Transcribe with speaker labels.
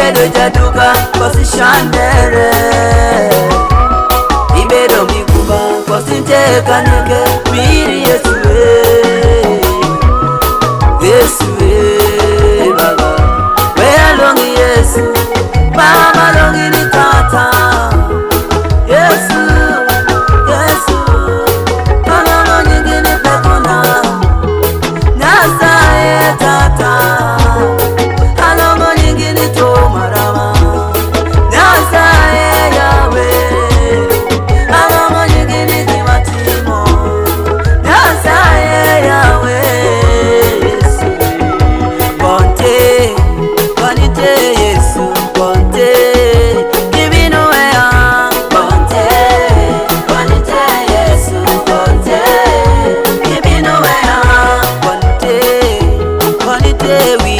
Speaker 1: ibedo jaduka kosi shandere, ibedo mikuba kosi nteka nike miri Yesu Yesu Baba wea longi Yesu Mama longi ni tata Yesu Yesu Mama longi ni pekona Nasa ye tata Alongo nyingi ni tomarama Nasa ye Yahweh Alongo nyingi ni kimatimo Nasa ye Yahweh Yesu Bonte Bonite Yesu Bonte Kibino wea Bonte Bonite Yesu Bonte Kibino wea Bonte Bonite we